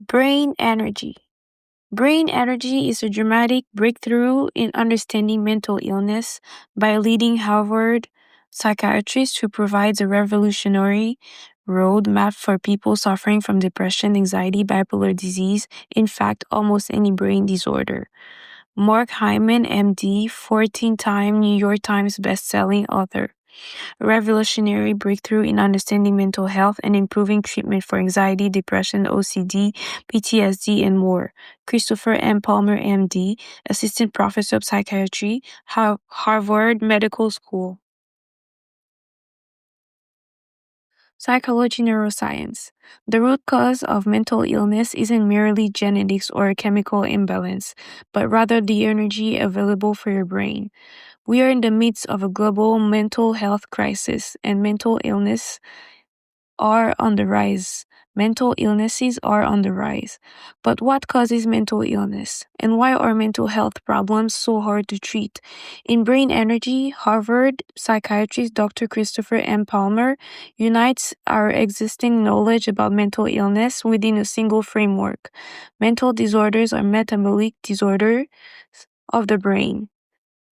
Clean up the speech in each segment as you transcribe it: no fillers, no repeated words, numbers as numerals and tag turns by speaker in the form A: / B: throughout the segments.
A: Brain energy. Brain energy is a dramatic breakthrough in understanding mental illness by a leading Harvard psychiatrist who provides a revolutionary roadmap for people suffering from depression, anxiety, bipolar disease, in fact, almost any brain disorder. Mark Hyman, MD, 14-time New York Times bestselling author. A revolutionary breakthrough in understanding mental health and improving treatment for anxiety, depression, OCD, PTSD, and more. Christopher M. Palmer, MD, Assistant Professor of Psychiatry, Harvard Medical School. Psychology neuroscience. The root cause of mental illness isn't merely genetics or a chemical imbalance, but rather the energy available for your brain. We are in the midst of a global mental health crisis, and mental illnesses are on the rise. But what causes mental illness? And why are mental health problems so hard to treat? In Brain Energy, Harvard psychiatrist Dr. Christopher M. Palmer unites our existing knowledge about mental illness within a single framework. Mental disorders are metabolic disorders of the brain.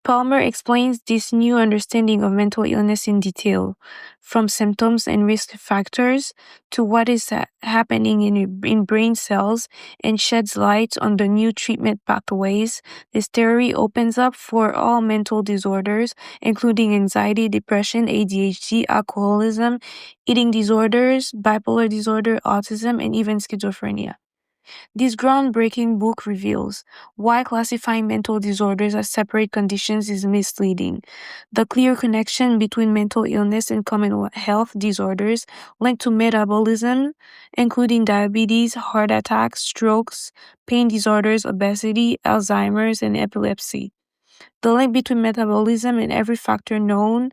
A: Palmer explains this new understanding of mental illness in detail, from symptoms and risk factors to what is happening in brain cells, and sheds light on the new treatment pathways. This theory opens up for all mental disorders, including anxiety, depression, ADHD, alcoholism, eating disorders, bipolar disorder, autism, and even schizophrenia. This groundbreaking book reveals why classifying mental disorders as separate conditions is misleading. The clear connection between mental illness and common health disorders linked to metabolism, including diabetes, heart attacks, strokes, pain disorders, obesity, Alzheimer's, and epilepsy. The link between metabolism and every factor known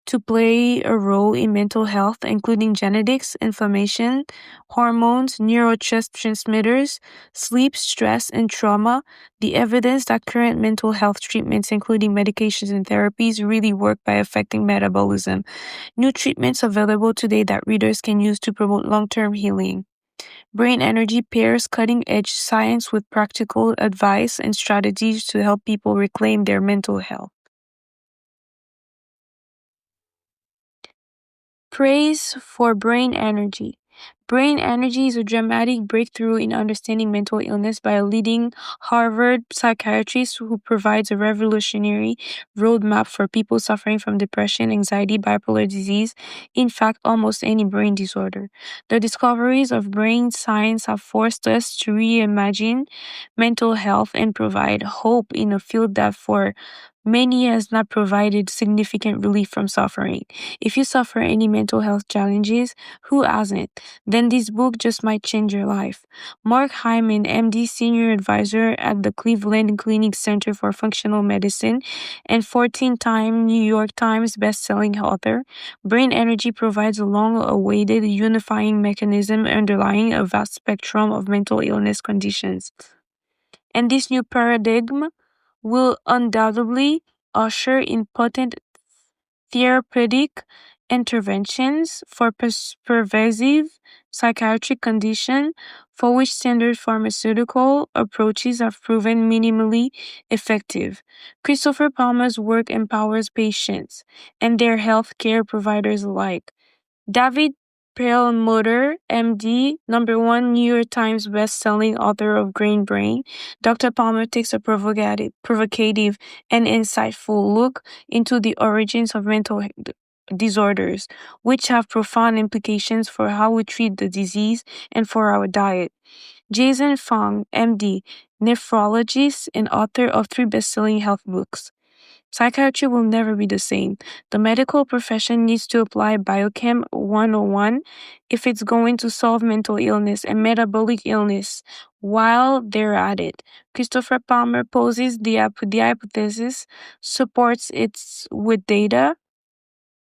A: to play a role in mental health, including genetics, inflammation, hormones, neurotransmitters, sleep, stress, and trauma. The evidence that current mental health treatments, including medications and therapies, really work by affecting metabolism. New treatments available today that readers can use to promote long-term healing. Brain Energy pairs cutting-edge science with practical advice and strategies to help people reclaim their mental health. Praise for Brain Energy. Brain Energy is a dramatic breakthrough in understanding mental illness by a leading Harvard psychiatrist who provides a revolutionary roadmap for people suffering from depression, anxiety, bipolar disease, in fact, almost any brain disorder. The discoveries of brain science have forced us to reimagine mental health and provide hope in a field that for many has not provided significant relief from suffering. If you suffer any mental health challenges, who hasn't? Then this book just might change your life. Mark Hyman, MD, Senior Advisor at the Cleveland Clinic Center for Functional Medicine and 14-time New York Times bestselling author, Brain Energy provides a long-awaited unifying mechanism underlying a vast spectrum of mental illness conditions. And this new paradigm will undoubtedly usher in potent therapeutic interventions for pervasive psychiatric condition for which standard pharmaceutical approaches have proven minimally effective. Christopher Palmer's work empowers patients and their healthcare providers alike. David Perlmutter, MD, #1 New York Times best-selling author of Green Brain, Dr. Palmer takes a provocative and insightful look into the origins of mental disorders, which have profound implications for how we treat the disease and for our diet. Jason Fung, MD, nephrologist and author of 3 best-selling health books. Psychiatry will never be the same. The medical profession needs to apply Biochem 101 if it's going to solve mental illness and metabolic illness while they're at it. Christopher Palmer poses the hypothesis, supports it with data,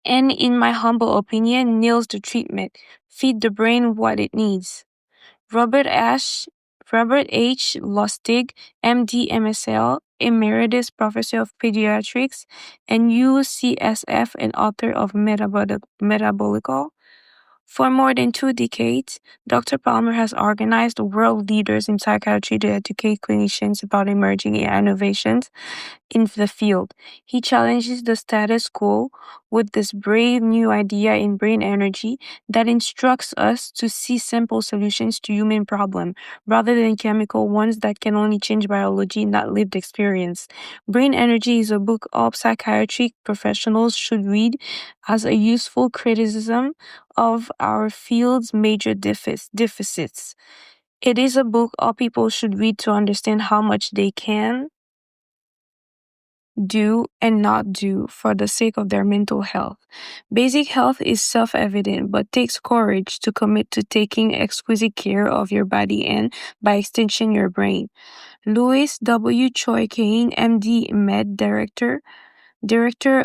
A: and in my humble opinion, nails the treatment. Feed the brain what it needs. Robert H. Lustig, MD, MSL, Emeritus Professor of Pediatrics and UCSF and author of Metabolical, For more than 2 decades, Dr. Palmer has organized world leaders in psychiatry to educate clinicians about emerging innovations in the field. He challenges the status quo with this brave new idea in brain energy that instructs us to see simple solutions to human problems rather than chemical ones that can only change biology, not lived experience. Brain Energy is a book all psychiatric professionals should read as a useful criticism of our field's major deficits. It is a book all people should read to understand how much they can do and not do for the sake of their mental health. Basic health is self evident, but takes courage to commit to taking exquisite care of your body and, by extension, your brain. Louis W. Choi Kane, MD, Med Director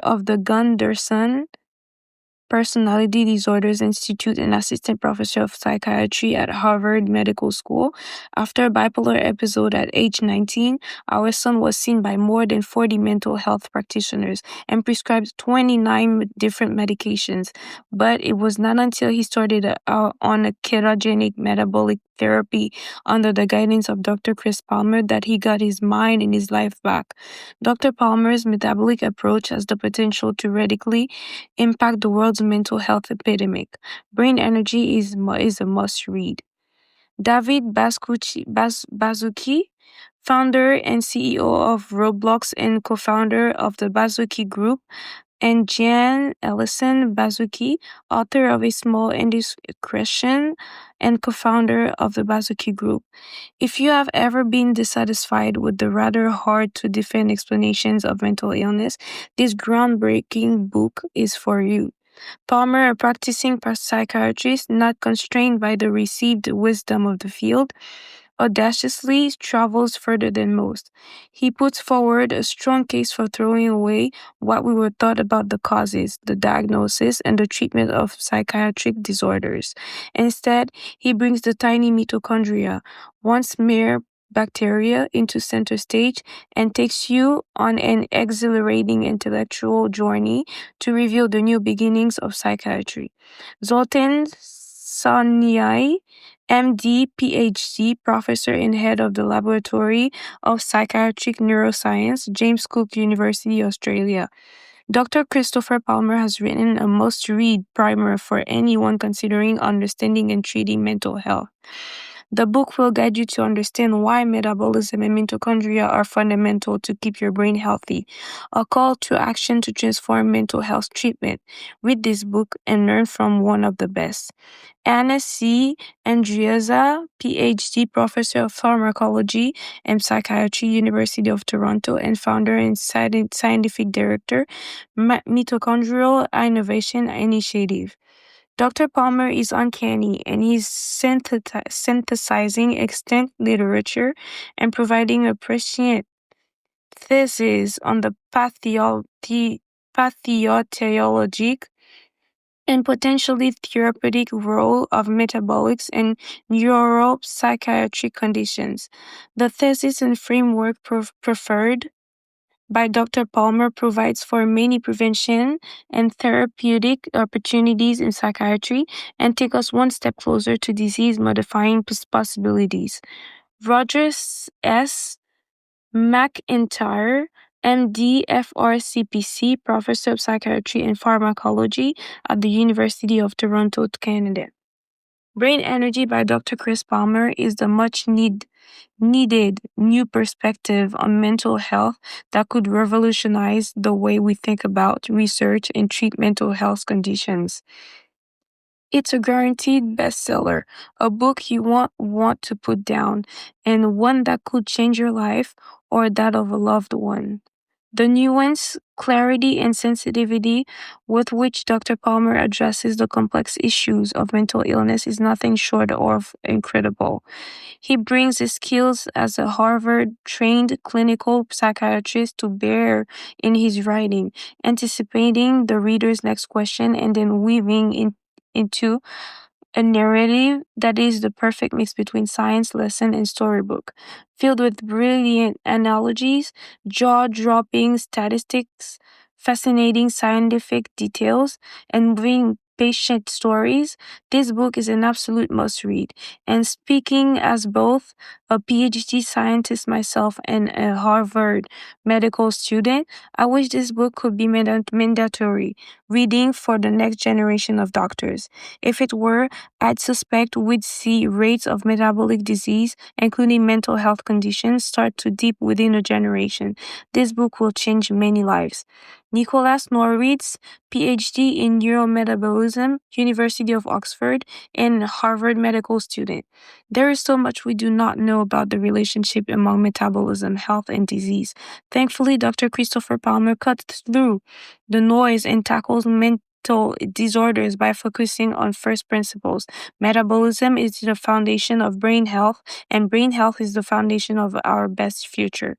A: of the Gunderson Personality Disorders Institute and assistant professor of psychiatry at Harvard Medical School. After a bipolar episode at age 19, our son was seen by more than 40 mental health practitioners and prescribed 29 different medications. But it was not until he started on a ketogenic metabolic therapy under the guidance of Dr. Chris Palmer that he got his mind and his life back. Dr. Palmer's metabolic approach has the potential to radically impact the world's mental health epidemic. Brain Energy is a must-read. David Baszucki, founder and CEO of Roblox and co-founder of the Baszucki Group, and Jan Ellison Baszucki, author of A Small Indiscretion and co-founder of the Baszucki Group. If you have ever been dissatisfied with the rather hard-to-defend explanations of mental illness, this groundbreaking book is for you. Palmer, a practicing psychiatrist not constrained by the received wisdom of the field, audaciously travels further than most. He puts forward a strong case for throwing away what we were taught about the causes, the diagnosis, and the treatment of psychiatric disorders. Instead, he brings the tiny mitochondria, once mere bacteria, into center stage and takes you on an exhilarating intellectual journey to reveal the new beginnings of psychiatry. Zoltan Sanyai, MD, PhD, professor and head of the Laboratory of Psychiatric Neuroscience, James Cook University, Australia. Dr. Christopher Palmer has written a must-read primer for anyone considering understanding and treating mental health. The book will guide you to understand why metabolism and mitochondria are fundamental to keep your brain healthy. A call to action to transform mental health treatment. Read this book and learn from one of the best. Anna C. Andrieza, PhD, professor of pharmacology and psychiatry, University of Toronto, and founder and scientific director, Mitochondrial Innovation Initiative. Dr. Palmer is uncanny, and he's synthesizing extant literature and providing a prescient thesis on the pathophysiologic and potentially therapeutic role of metabolics and neuropsychiatric conditions. The thesis and framework preferred by Dr. Palmer provides for many prevention and therapeutic opportunities in psychiatry and take us one step closer to disease-modifying possibilities. Rogers S. McIntyre, MD, FRCPC, Professor of Psychiatry and Pharmacology at the University of Toronto, Canada. Brain Energy by Dr. Chris Palmer is the needed new perspective on mental health that could revolutionize the way we think about, research, and treat mental health conditions. It's a guaranteed bestseller, a book you won't want to put down, and one that could change your life or that of a loved one. The nuance, clarity, and sensitivity with which Dr. Palmer addresses the complex issues of mental illness is nothing short of incredible. He brings his skills as a Harvard-trained clinical psychiatrist to bear in his writing, anticipating the reader's next question and then weaving into a narrative that is the perfect mix between science lesson and storybook, filled with brilliant analogies, jaw-dropping statistics, fascinating scientific details, and moving patient stories, this book is an absolute must-read. And speaking as both a PhD scientist myself and a Harvard medical student, I wish this book could be mandatory reading for the next generation of doctors. If it were, I'd suspect we'd see rates of metabolic disease, including mental health conditions, start to dip within a generation. This book will change many lives. Nicholas Norrid's PhD in neurometabolism, University of Oxford, and Harvard medical student. There is so much we do not know about the relationship among metabolism, health, and disease. Thankfully, Dr. Christopher Palmer cuts through the noise and tackles mental disorders by focusing on first principles. Metabolism is the foundation of brain health, and brain health is the foundation of our best future.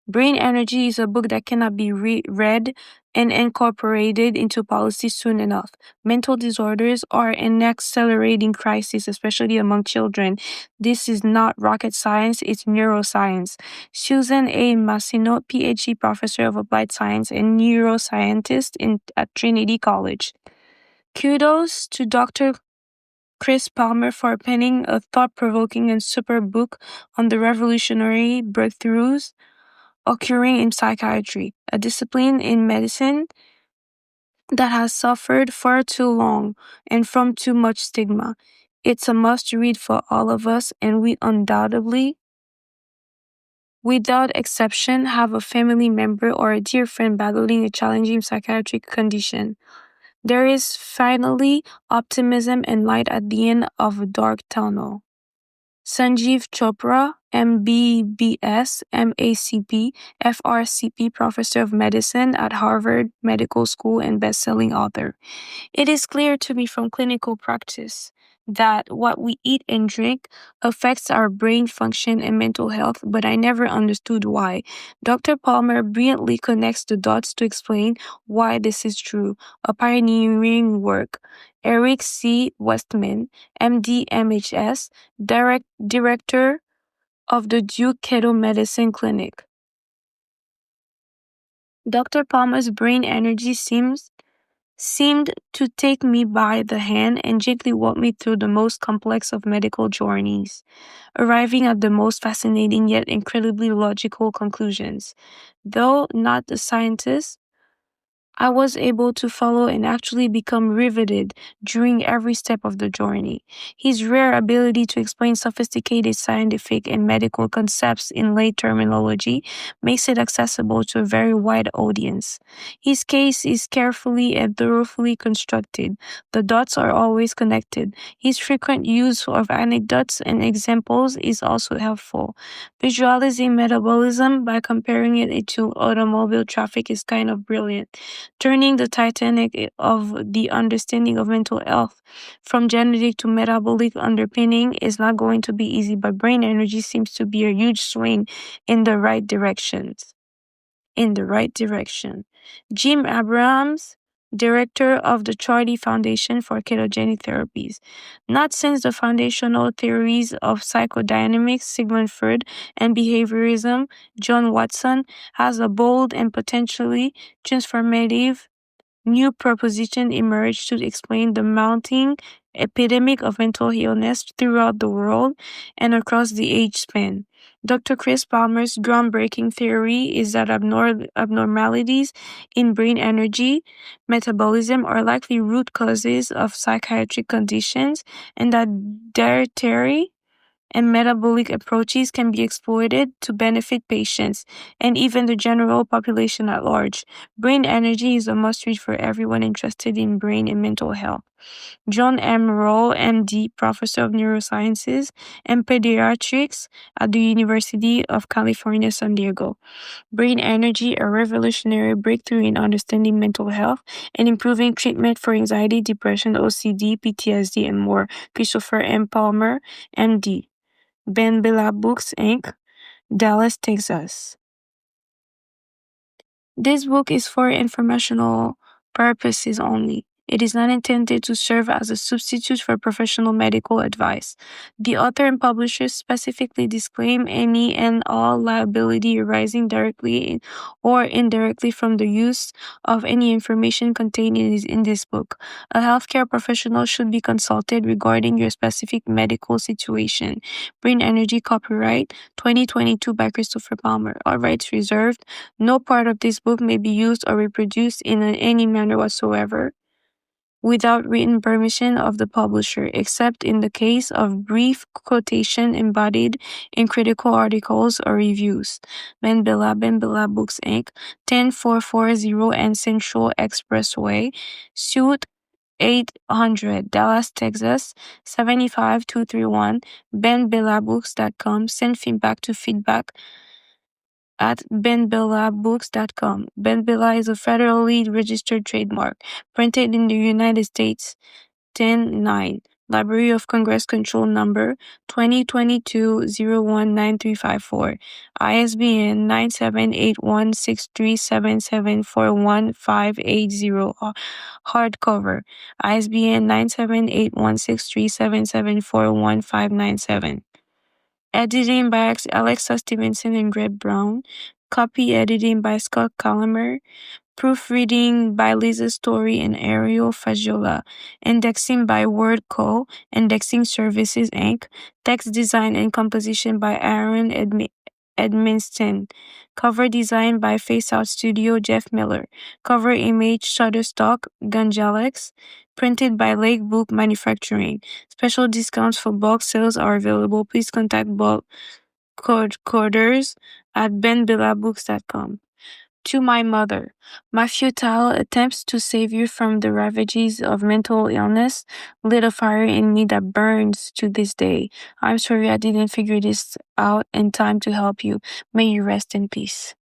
A: Brain Energy is a book that cannot be read and incorporated into policy soon enough. Mental disorders are an accelerating crisis, especially among children. This is not rocket science, it's neuroscience. Susan A. Massino, PhD professor of applied science and neuroscientist at Trinity College. Kudos to Dr. Chris Palmer for penning a thought-provoking and superb book on the revolutionary breakthroughs occurring in psychiatry, a discipline in medicine that has suffered far too long and from too much stigma. It's a must-read for all of us, and we undoubtedly, without exception, have a family member or a dear friend battling a challenging psychiatric condition. There is finally optimism and light at the end of a dark tunnel. Sanjeev Chopra, MBBS, MACP, FRCP, Professor of Medicine at Harvard Medical School and best-selling author. It is clear to me from clinical practice that what we eat and drink affects our brain function and mental health, but I never understood why. Dr. Palmer brilliantly connects the dots to explain why this is true. A pioneering work. Eric C. Westman, MD, MHS, Director of the Duke Keto Medicine Clinic. Dr. Palmer's brain energy seemed to take me by the hand and gently walk me through the most complex of medical journeys, arriving at the most fascinating yet incredibly logical conclusions. Though not a scientist, I was able to follow and actually become riveted during every step of the journey. His rare ability to explain sophisticated scientific and medical concepts in lay terminology makes it accessible to a very wide audience. His case is carefully and thoroughly constructed. The dots are always connected. His frequent use of anecdotes and examples is also helpful. Visualizing metabolism by comparing it to automobile traffic is kind of brilliant. Turning the Titanic of the understanding of mental health from genetic to metabolic underpinning is not going to be easy, but brain energy seems to be a huge swing in the right direction. Jim Abrahams, director of the Charlie Foundation for Ketogenic Therapies. Not since the foundational theories of psychodynamics, Sigmund Freud, and behaviorism, John Watson, has a bold and potentially transformative new proposition emerged to explain the mounting epidemic of mental illness throughout the world and across the age span. Dr. Chris Palmer's groundbreaking theory is that abnormalities in brain energy metabolism are likely root causes of psychiatric conditions, and that dietary and metabolic approaches can be exploited to benefit patients and even the general population at large. Brain Energy is a must-read for everyone interested in brain and mental health. John M. Roll, MD, Professor of Neurosciences and Pediatrics at the University of California, San Diego. Brain Energy, a revolutionary breakthrough in understanding mental health and improving treatment for anxiety, depression, OCD, PTSD, and more. Christopher M. Palmer, MD. Ben Bella Books, Inc., Dallas, Texas. This book is for informational purposes only. It is not intended to serve as a substitute for professional medical advice. The author and publishers specifically disclaim any and all liability arising directly or indirectly from the use of any information contained in this book. A healthcare professional should be consulted regarding your specific medical situation. Brain Energy copyright 2022 by Christopher Palmer. All rights reserved. No part of this book may be used or reproduced in any manner whatsoever without written permission of the publisher, except in the case of brief quotation embodied in critical articles or reviews. Ben Bella Books Inc., 10440 and Central Expressway, Suite 800, Dallas, Texas, 75231, benbellabooks.com. Send feedback to feedback@benbellabooks.com. Ben Bella is a federally registered trademark. Printed in the United States. 10-9. Library of Congress Control Number 2022-019354. ISBN 9781637741580. Hardcover. ISBN 9781637741597. Editing by Alexa Stevenson and Greg Brown. Copy editing by Scott Calamer. Proofreading by Lisa Story and Ariel Fagiola. Indexing by WordCo, Indexing Services, Inc. Text design and composition by Aaron Edmiston. Cover design by Face Out Studio, Jeff Miller. Cover image Shutterstock, Gunjalex. Printed by Lake Book Manufacturing. Special discounts for bulk sales are available. Please contact bulk coders at benbellabooks.com. To my mother, my futile attempts to save you from the ravages of mental illness lit a fire in me that burns to this day. I'm sorry I didn't figure this out in time to help you. May you rest in peace.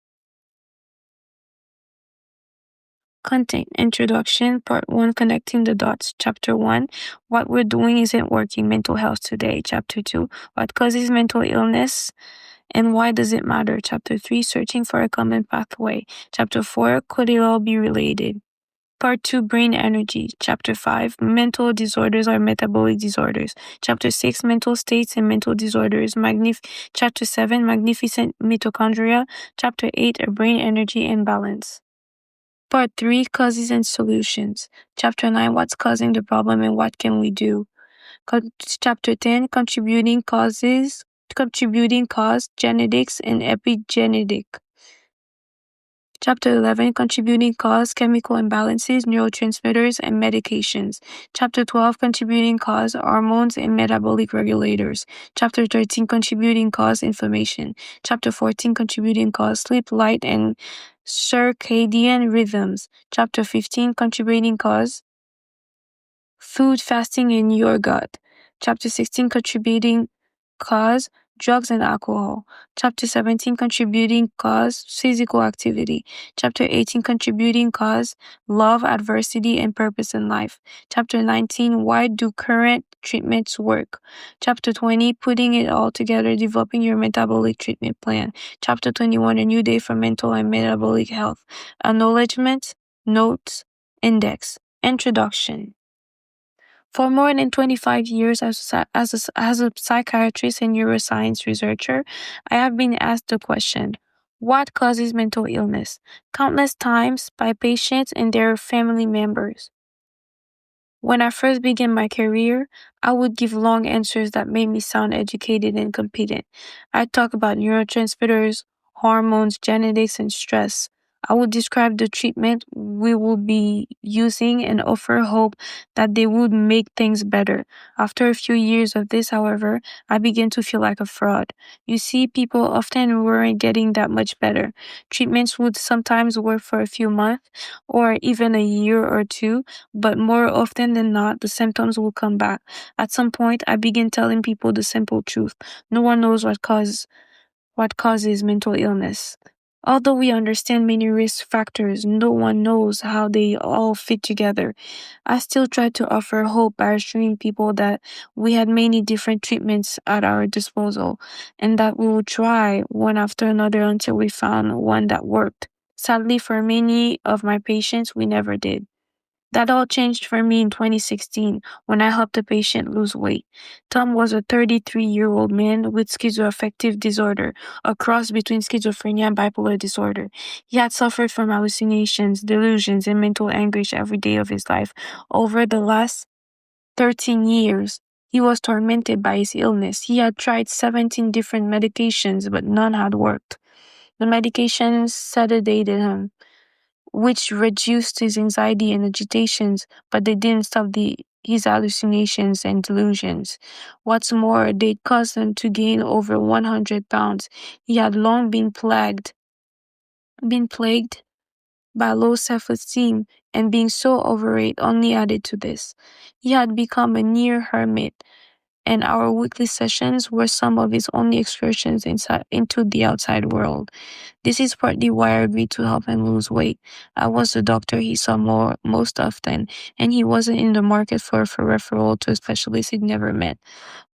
A: Content Introduction Part 1 Connecting the Dots Chapter 1 What We're Doing Isn't Working Mental Health Today Chapter 2 What Causes Mental Illness and Why Does It Matter? Chapter 3 Searching for a Common Pathway Chapter 4 Could It All Be Related? Part 2 Brain Energy Chapter 5 Mental Disorders or Metabolic Disorders Chapter 6 Mental States and Mental Disorders Chapter 7 Magnificent Mitochondria Chapter 8 A Brain Energy Imbalance. Part 3 Causes and Solutions Chapter 9 What's Causing the Problem and What Can We Do? Chapter 10 Contributing Cause, Genetics and Epigenetic. Chapter 11 Contributing Cause, Chemical Imbalances, Neurotransmitters and Medications. Chapter 12 Contributing Cause, Hormones and Metabolic Regulators. Chapter 13 Contributing Cause, Inflammation. Chapter 14 Contributing Cause, Sleep, Light and Circadian Rhythms. Chapter 15 Contributing Cause, Food, Fasting in Your Gut. Chapter 16 Contributing Cause, Drugs and Alcohol. Chapter 17 Contributing Cause, Physical Activity. Chapter 18 Contributing Cause, Love, Adversity and Purpose in Life. Chapter 19 Why Do Current Treatments Work? Chapter 20 Putting It All Together, Developing Your Metabolic Treatment Plan. Chapter 21 A New Day for Mental and Metabolic Health. Acknowledgement, Notes, Index. Introduction. For more than 25 years as a psychiatrist and neuroscience researcher, I have been asked the question, what causes mental illness? Countless times by patients and their family members. When I first began my career, I would give long answers that made me sound educated and competent. I'd talk about neurotransmitters, hormones, genetics, and stress. I would describe the treatment we would be using and offer hope that they would make things better. After a few years of this, however, I began to feel like a fraud. You see, people often weren't getting that much better. Treatments would sometimes work for a few months or even a year or two, but more often than not, the symptoms will come back. At some point, I began telling people the simple truth. No one knows what causes mental illness. Although we understand many risk factors, no one knows how they all fit together. I still try to offer hope by assuring people that we had many different treatments at our disposal and that we will try one after another until we found one that worked. Sadly, for many of my patients, we never did. That all changed for me in 2016 when I helped a patient lose weight. Tom was a 33-year-old man with schizoaffective disorder, a cross between schizophrenia and bipolar disorder. He had suffered from hallucinations, delusions, and mental anguish every day of his life. Over the last 13 years, he was tormented by his illness. He had tried 17 different medications, but none had worked. The medications sedated him, which reduced his anxiety and agitations, but they didn't stop his hallucinations and delusions. What's more, they caused him to gain over 100 pounds. He had long been plagued by low self-esteem, and being so overweight only added to this. He had become a near hermit, and our weekly sessions were some of his only excursions into the outside world. This is partly why I agreed to help him lose weight. I was the doctor he saw most often, and he wasn't in the market for a referral to a specialist he'd never met.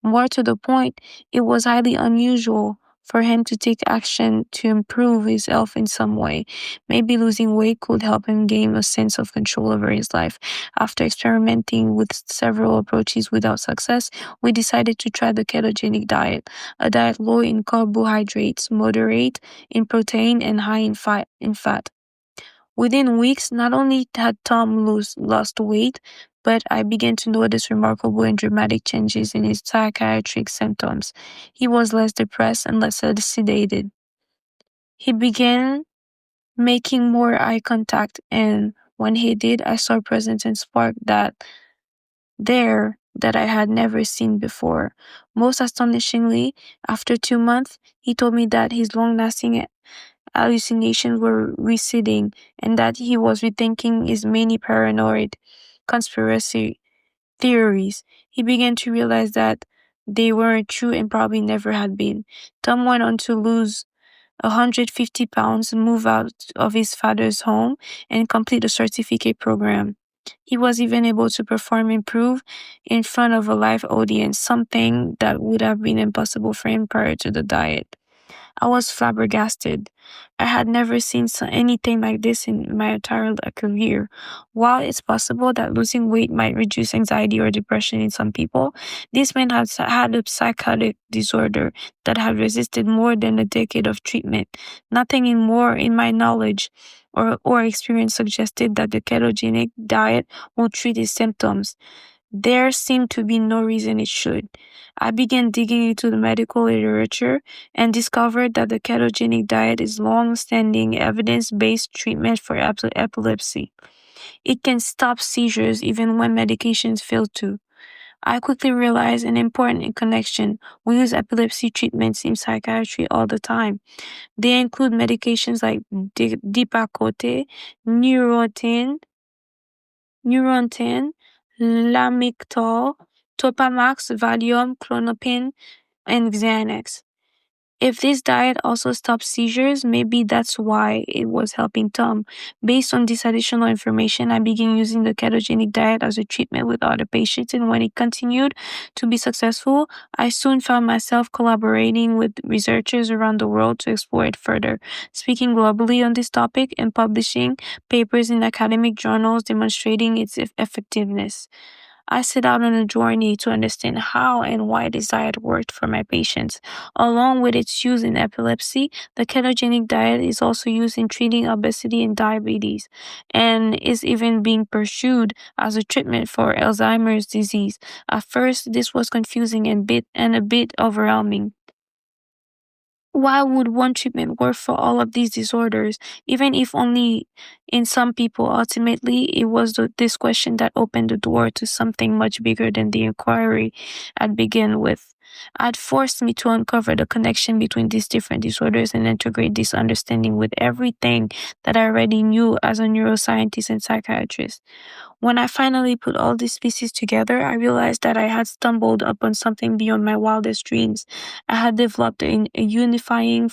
A: More to the point, it was highly unusual for him to take action to improve his health in some way. Maybe losing weight could help him gain a sense of control over his life. After experimenting with several approaches without success, we decided to try the ketogenic diet, a diet low in carbohydrates, moderate in protein, and high in fat. Within weeks, not only had Tom lost weight, but I began to notice remarkable and dramatic changes in his psychiatric symptoms. He was less depressed and less sedated. He began making more eye contact, and when he did, I saw a presence and spark that I had never seen before. Most astonishingly, after 2 months, he told me that his long-lasting hallucinations were receding and that he was rethinking his many paranoid conspiracy theories. He began to realize that they weren't true and probably never had been. Tom went on to lose 150 pounds, move out of his father's home, and complete a certificate program. He was even able to perform improve in front of a live audience, something that would have been impossible for him prior to the diet. I was flabbergasted. I had never seen anything like this in my entire career. While it's possible that losing weight might reduce anxiety or depression in some people, this man had a psychotic disorder that had resisted more than a decade of treatment. Nothing in my knowledge or experience suggested that the ketogenic diet will treat his symptoms. There seemed to be no reason it should. I began digging into the medical literature and discovered that the ketogenic diet is long-standing evidence-based treatment for epilepsy. It can stop seizures even when medications fail to. I quickly realized an important connection. We use epilepsy treatments in psychiatry all the time. They include medications like Depakote, Neurontin, Lamictal, Topamax, Valium, Clonopin, and Xanax. If this diet also stops seizures, maybe that's why it was helping Tom. Based on this additional information, I began using the ketogenic diet as a treatment with other patients, and when it continued to be successful, I soon found myself collaborating with researchers around the world to explore it further, speaking globally on this topic and publishing papers in academic journals demonstrating its effectiveness. I set out on a journey to understand how and why this diet worked for my patients. Along with its use in epilepsy, the ketogenic diet is also used in treating obesity and diabetes, and is even being pursued as a treatment for Alzheimer's disease. At first, this was confusing and a bit overwhelming. Why would one treatment work for all of these disorders, even if only in some people? Ultimately, it was this question that opened the door to something much bigger than the inquiry I'd begun with. It forced me to uncover the connection between these different disorders and integrate this understanding with everything that I already knew as a neuroscientist and psychiatrist. When I finally put all these pieces together, I realized that I had stumbled upon something beyond my wildest dreams. I had developed a unifying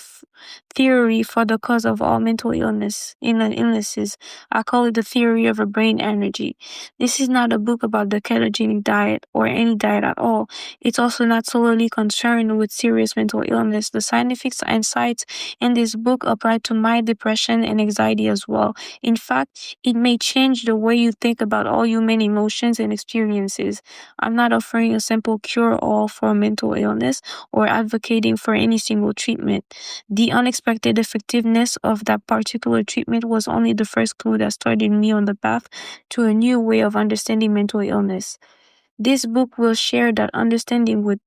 A: theory for the cause of all mental illnesses. I call it the theory of a brain energy. This is not a book about the ketogenic diet or any diet at all. It's also not solely concerned with serious mental illness. The scientific insights in this book apply to my depression and anxiety as well. In fact, it may change the way you think about all human emotions and experiences. I'm not offering a simple cure-all for mental illness or advocating for any single treatment. The unexpected effectiveness of that particular treatment was only the first clue that started me on the path to a new way of understanding mental illness. This book will share that understanding with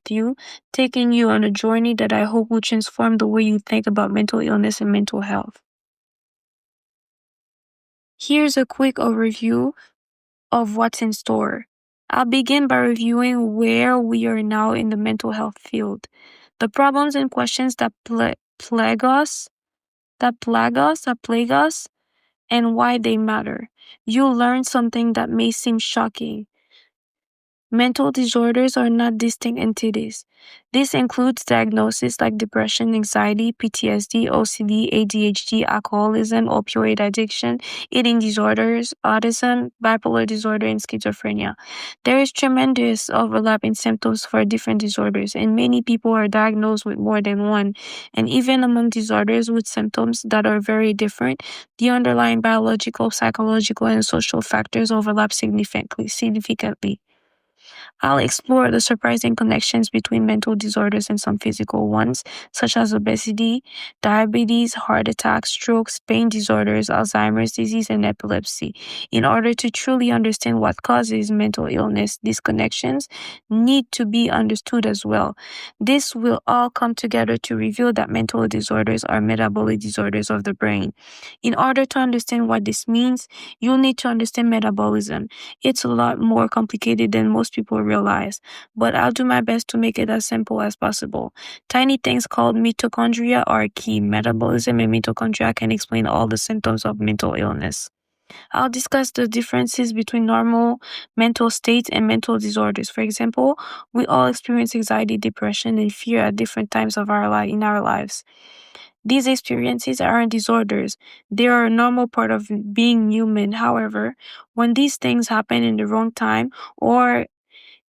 A: you, taking you on a journey that I hope will transform the way you think about mental illness and mental health. Here's a quick overview of what's in store. I'll begin by reviewing where we are now in the mental health field, the problems and questions that plague us, and why they matter. You'll learn something that may seem shocking. Mental disorders are not distinct entities. This includes diagnoses like depression, anxiety, PTSD, OCD, ADHD, alcoholism, opioid addiction, eating disorders, autism, bipolar disorder, and schizophrenia. There is tremendous overlap in symptoms for different disorders, and many people are diagnosed with more than one. And even among disorders with symptoms that are very different, the underlying biological, psychological, and social factors overlap significantly. I'll explore the surprising connections between mental disorders and some physical ones, such as obesity, diabetes, heart attacks, strokes, pain disorders, Alzheimer's disease, and epilepsy. In order to truly understand what causes mental illness, these connections need to be understood as well. This will all come together to reveal that mental disorders are metabolic disorders of the brain. In order to understand what this means, you'll need to understand metabolism. It's a lot more complicated than most people realize, but I'll do my best to make it as simple as possible. Tiny things called mitochondria are key. Metabolism and mitochondria can explain all the symptoms of mental illness. I'll discuss the differences between normal mental states and mental disorders. For example, we all experience anxiety, depression, and fear at different times of in our lives. These experiences aren't disorders. They are a normal part of being human. However, when these things happen in the wrong time or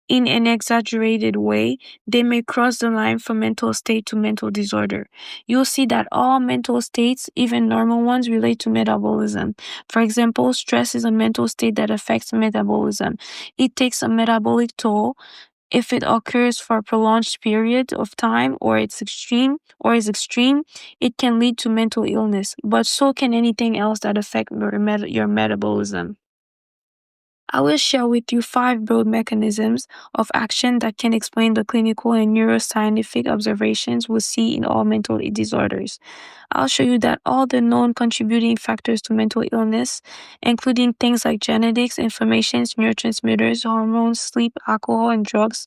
A: in an exaggerated way, they may cross the line from mental state to mental disorder. You'll see that all mental states, even normal ones, relate to metabolism. For example, stress is a mental state that affects metabolism. It takes a metabolic toll. If it occurs for a prolonged period of time or is extreme, it can lead to mental illness, but so can anything else that affects your metabolism. I will share with you 5 broad mechanisms of action that can explain the clinical and neuroscientific observations we see in all mental disorders. I'll show you that all the known contributing factors to mental illness, including things like genetics, inflammations, neurotransmitters, hormones, sleep, alcohol, and drugs,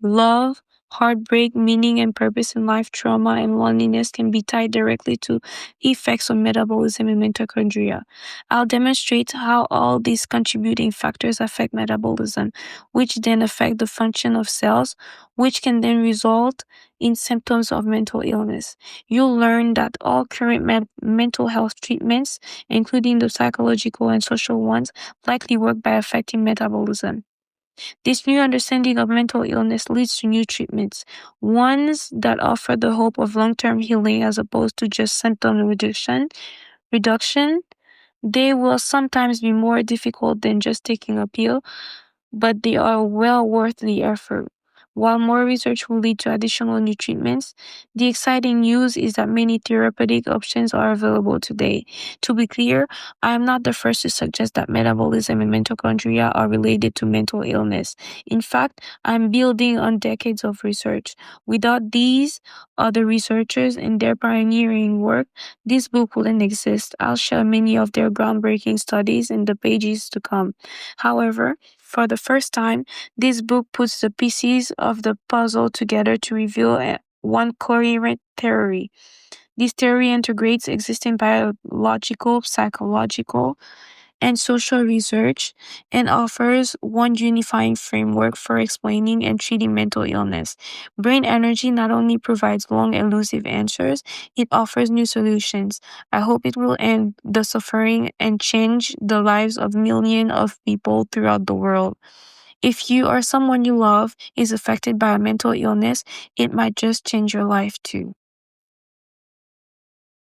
A: love, heartbreak, meaning and purpose in life, trauma, and loneliness can be tied directly to effects on metabolism and mitochondria. I'll demonstrate how all these contributing factors affect metabolism, which then affect the function of cells, which can then result in symptoms of mental illness. You'll learn that all current mental health treatments, including the psychological and social ones, likely work by affecting metabolism. This new understanding of mental illness leads to new treatments, ones that offer the hope of long-term healing as opposed to just symptom reduction. They will sometimes be more difficult than just taking a pill, but they are well worth the effort. While more research will lead to additional new treatments, the exciting news is that many therapeutic options are available today. To be clear, I am not the first to suggest that metabolism and mitochondria are related to mental illness. In fact, I'm building on decades of research. Without these other researchers and their pioneering work, this book wouldn't exist. I'll share many of their groundbreaking studies in the pages to come. However, for the first time, this book puts the pieces of the puzzle together to reveal one coherent theory. This theory integrates existing biological, psychological, and social research, and offers one unifying framework for explaining and treating mental illness. Brain energy not only provides long, elusive answers, it offers new solutions. I hope it will end the suffering and change the lives of millions of people throughout the world. If you or someone you love is affected by a mental illness, it might just change your life too.